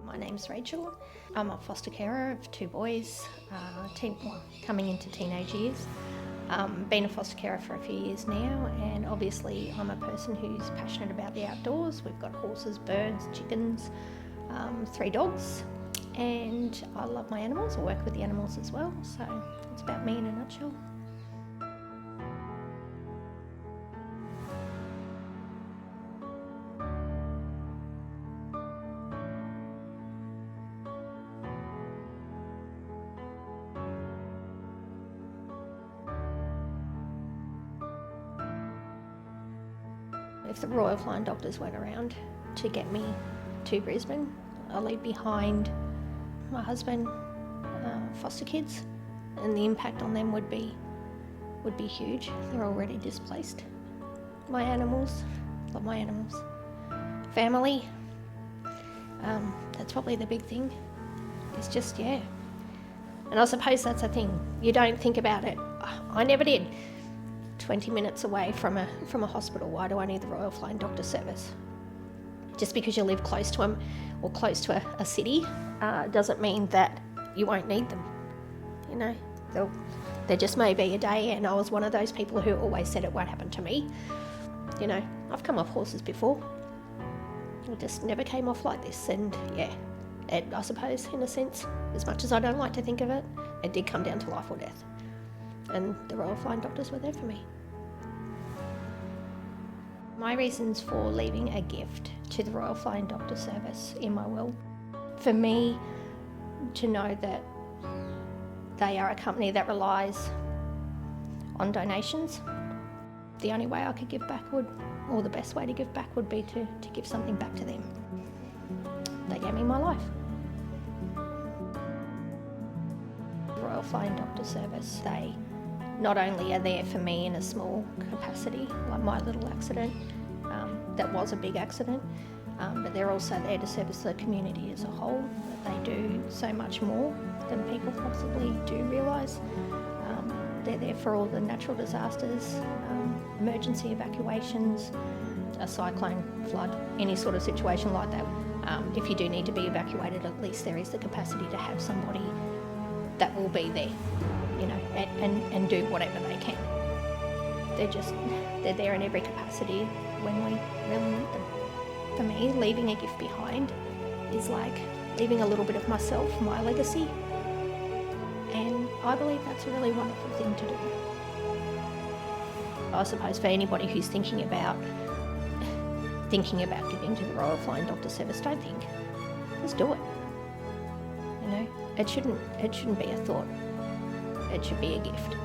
My name's Rachael. I'm a foster carer of 2 boys, coming into teenage years. Been a foster carer for a few years now, and obviously I'm a person who's passionate about the outdoors. We've got horses, birds, chickens, 3 dogs, and I love my animals. I work with the animals as well, so it's about me in a nutshell. If the Royal Flying Doctors weren't around to get me to Brisbane, I'll leave behind my husband, foster kids, and the impact on them would be huge. They're already displaced. My animals, love my animals. Family, that's probably the big thing. It's just, yeah. And I suppose that's the thing. You don't think about it. I never did. 20 minutes away from a hospital. Why do I need the Royal Flying Doctor service? Just because you live close to them or close to a city doesn't mean that you won't need them. You know, there just may be a day, and I was one of those people who always said it won't happen to me. You know, I've come off horses before. It just never came off like this, and yeah, I suppose in a sense, as much as I don't like to think of it, it did come down to life or death. And the Royal Flying Doctors were there for me. My reasons for leaving a gift to the Royal Flying Doctor service in my will. For me, to know that they are a company that relies on donations, the only way I could give back or the best way to give back would be to give something back to them. They gave me my life. The Royal Flying Doctor service, they not only are there for me in a small capacity, like my little accident, that was a big accident, but they're also there to service the community as a whole. They do so much more than people possibly do realise. They're there for all the natural disasters, emergency evacuations, a cyclone, flood, any sort of situation like that. If you do need to be evacuated, at least there is the capacity to have somebody that will be there, you know, and do whatever they can. They're there in every capacity when we really need them. For me, leaving a gift behind is like leaving a little bit of myself, my legacy, and I believe that's a really wonderful thing to do. I suppose for anybody who's thinking about giving to the Royal Flying Doctor service, don't think, just do it. You know, it shouldn't be a thought. It should be a gift.